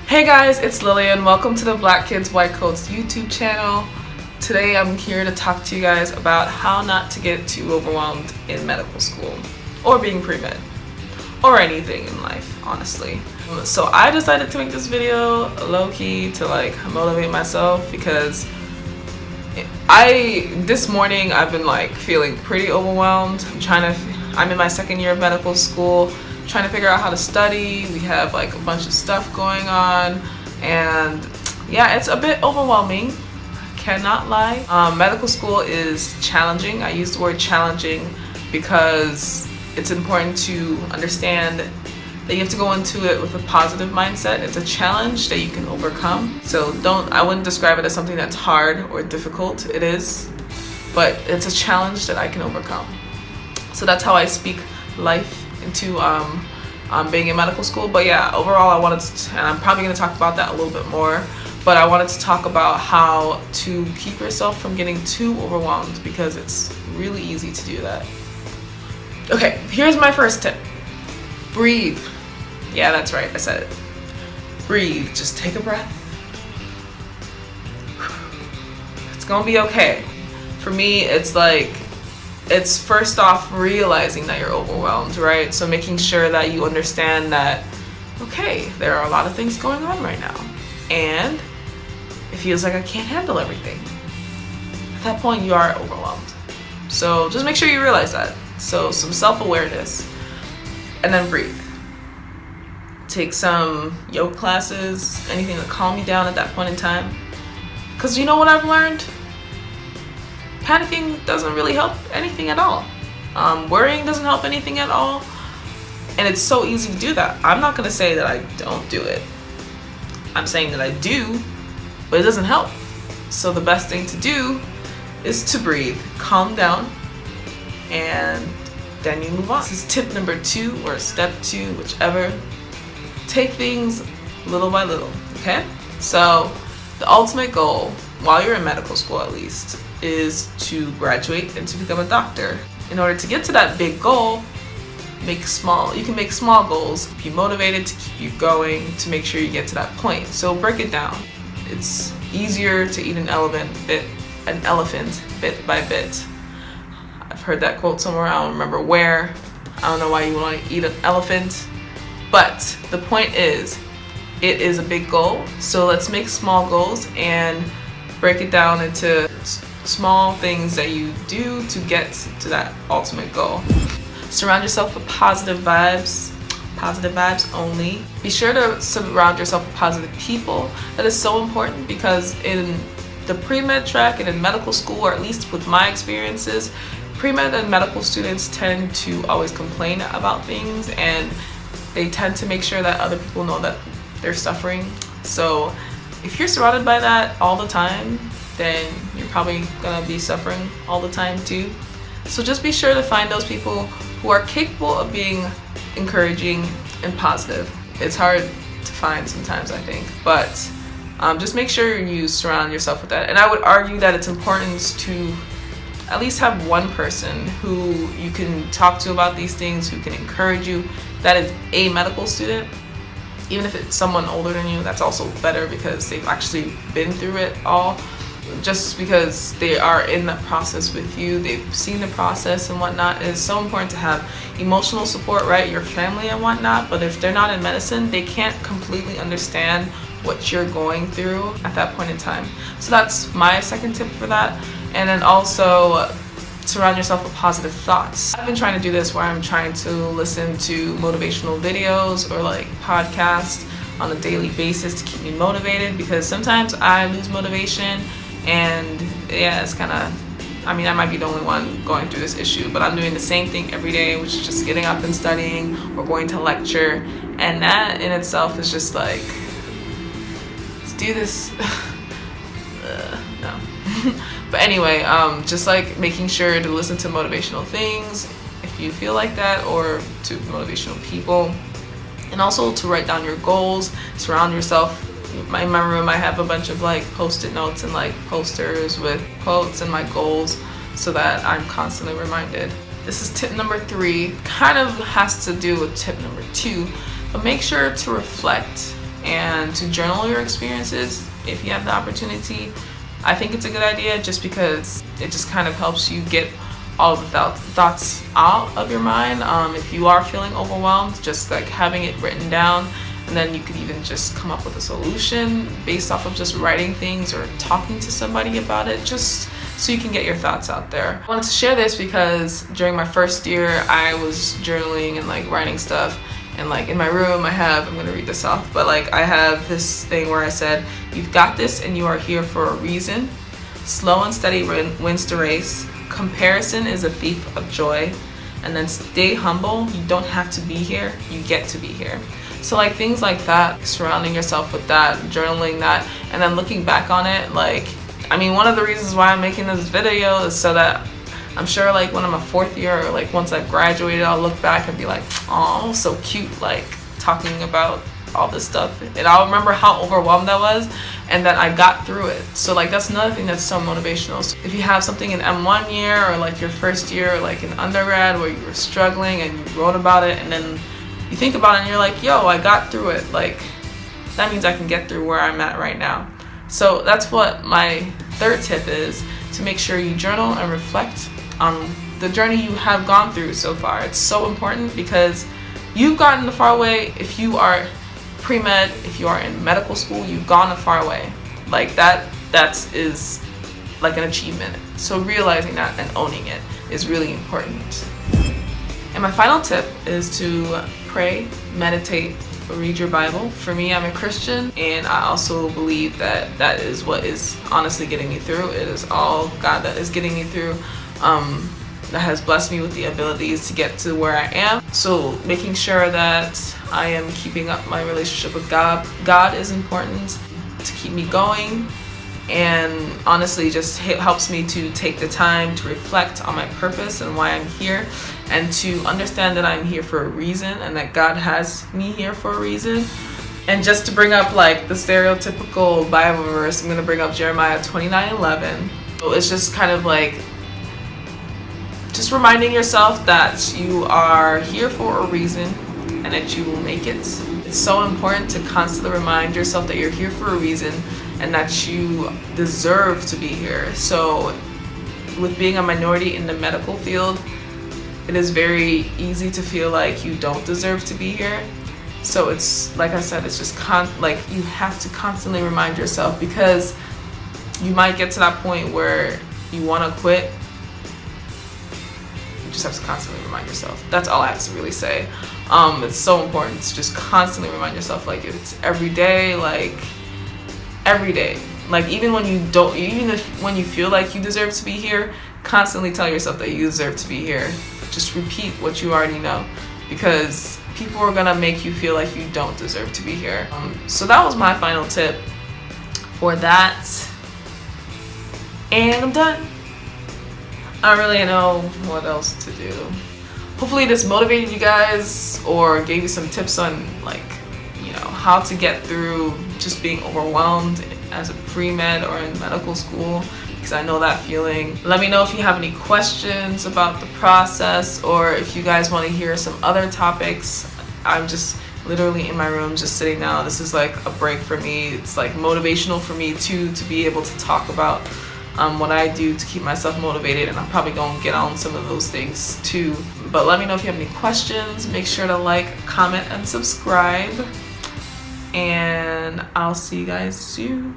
Hey guys, it's Lillian. Welcome to the Black Kids White Coats YouTube channel. Today I'm here to talk to you guys about how not to get too overwhelmed in medical school or being pre-med or anything in life, honestly. So I decided to make this video low-key to motivate myself because this morning I've been feeling pretty overwhelmed. I'm in my second year of medical school, trying to figure out how to study. We have a bunch of stuff going on, and yeah, it's a bit overwhelming, cannot lie. Medical school is challenging. I use the word challenging because it's important to understand that you have to go into it with a positive mindset. It's a challenge that you can overcome. So I wouldn't describe it as something that's hard or difficult. It is, but it's a challenge that I can overcome. So that's how I speak life into being in medical school. But yeah, overall I wanted to, and I'm probably going to talk about that a little bit more, but I wanted to talk about how to keep yourself from getting too overwhelmed, because it's really easy to do that. Okay, here's my first tip. Breathe. Yeah, that's right, I said it. Breathe. Just take a breath. It's gonna be okay. For me, it's first off realizing that you're overwhelmed, right? So making sure that you understand that, okay, there are a lot of things going on right now, and it feels like I can't handle everything. At that point, you are overwhelmed. So just make sure you realize that. So some self-awareness, and then breathe. Take some yoga classes, anything to calm you down at that point in time. Because you know what I've learned? Panicking doesn't really help anything at all. Worrying doesn't help anything at all. And it's so easy to do that. I'm not going to say that I don't do it. I'm saying that I do, but it doesn't help. So the best thing to do is to breathe, calm down, and then you move on. This is tip number 2 or step 2, whichever. Take things little by little, okay? So the ultimate goal, while you're in medical school at least, is to graduate and to become a doctor. In order to get to that big goal, you can make small goals, be motivated to keep you going, to make sure you get to that point. So break it down. It's easier to eat an elephant bit by bit. I've heard that quote somewhere, I don't remember where. I don't know why you want to eat an elephant, but the point is, it is a big goal. So let's make small goals and break it down into small things that you do to get to that ultimate goal. Surround yourself with positive vibes only. Be sure to surround yourself with positive people. That is so important, because in the pre-med track and in medical school, or at least with my experiences, pre-med and medical students tend to always complain about things, and they tend to make sure that other people know that they're suffering. So if you're surrounded by that all the time, then you're probably gonna be suffering all the time too. So just be sure to find those people who are capable of being encouraging and positive. It's hard to find sometimes, I think, but just make sure you surround yourself with that. And I would argue that it's important to at least have one person who you can talk to about these things, who can encourage you, that is a medical student. Even if it's someone older than you, that's also better, because they've actually been through it all. Just because they are in that process with you, they've seen the process and whatnot. It is so important to have emotional support, right? Your family and whatnot. But if they're not in medicine, they can't completely understand what you're going through at that point in time. So that's my second tip for that. And then also surround yourself with positive thoughts. I've been trying to do this where I'm trying to listen to motivational videos or podcasts on a daily basis to keep me motivated, because sometimes I lose motivation. And yeah, it's kind of, I might be the only one going through this issue, but I'm doing the same thing every day, which is just getting up and studying or going to lecture. And that in itself is just let's do this. No. But anyway, just making sure to listen to motivational things if you feel like that, or to motivational people. And also to write down your goals, surround yourself. In my room, I have a bunch of post-it notes and posters with quotes and my goals, so that I'm constantly reminded. This is tip number 3. Kind of has to do with tip number 2, But make sure to reflect and to journal your experiences if you have the opportunity. I think it's a good idea just because it just kind of helps you get all the thoughts out of your mind. If you are feeling overwhelmed, just like having it written down, and then you could even just come up with a solution based off of just writing things or talking to somebody about it, just so you can get your thoughts out there. I wanted to share this because during my first year I was journaling and like writing stuff, and like in my room I'm gonna read this off, but like I have this thing where I said, "You've got this and you are here for a reason. Slow and steady wins the race. Comparison is a thief of joy. And then stay humble. You don't have to be here, you get to be here." So like things like that, surrounding yourself with that, journaling that, and then looking back on it. Like, I mean, one of the reasons why I'm making this video is so that I'm sure like when I'm a fourth year, or like once I've graduated, I'll look back and be like, oh, so cute, like talking about all this stuff, and I'll remember how overwhelmed I was and that I got through it. So like that's another thing that's so motivational. So if you have something in M1 year, or like your first year, like in undergrad, where you were struggling and you wrote about it, and then you think about it and you're like, yo, I got through it, like that means I can get through where I'm at right now. So that's what my third tip is, to make sure you journal and reflect on the journey you have gone through so far. It's so important because you've gotten a far way. If you are pre-med, if you are in medical school, you've gone a far way. Like that is like an achievement. So realizing that and owning it is really important. And my final tip is to pray, meditate, read your Bible. For me, I'm a Christian, and I also believe that that is what is honestly getting me through. It is all God that is getting me through, that has blessed me with the abilities to get to where I am. So making sure that I am keeping up my relationship with God. God is important to keep me going, and honestly just helps me to take the time to reflect on my purpose and why I'm here, and to understand that I'm here for a reason and that God has me here for a reason. And just to bring up like the stereotypical Bible verse, I'm going to bring up Jeremiah 29:11. So it's just kind of like just reminding yourself that you are here for a reason and that you will make it. It's so important to constantly remind yourself that you're here for a reason and that you deserve to be here. So with being a minority in the medical field, it is very easy to feel like you don't deserve to be here. So it's, like I said, it's just like you have to constantly remind yourself, because you might get to that point where you want to quit. You just have to constantly remind yourself. That's all I have to really say. It's so important to just constantly remind yourself, like it's every day, like every day. Like even when you don't, when you feel like you deserve to be here, constantly tell yourself that you deserve to be here. Just repeat what you already know, because people are gonna make you feel like you don't deserve to be here. So that was my final tip for that, and I'm done. I don't really know what else to do. Hopefully this motivated you guys, or gave you some tips on like, you know, how to get through just being overwhelmed as a pre-med or in medical school, because I know that feeling. Let me know if you have any questions about the process, or if you guys want to hear some other topics. I'm just literally in my room just sitting down. This is like a break for me. It's like motivational for me too, to be able to talk about what I do to keep myself motivated, and I'm probably gonna get on some of those things too. But let me know if you have any questions. Make sure to like, comment, and subscribe, and I'll see you guys soon.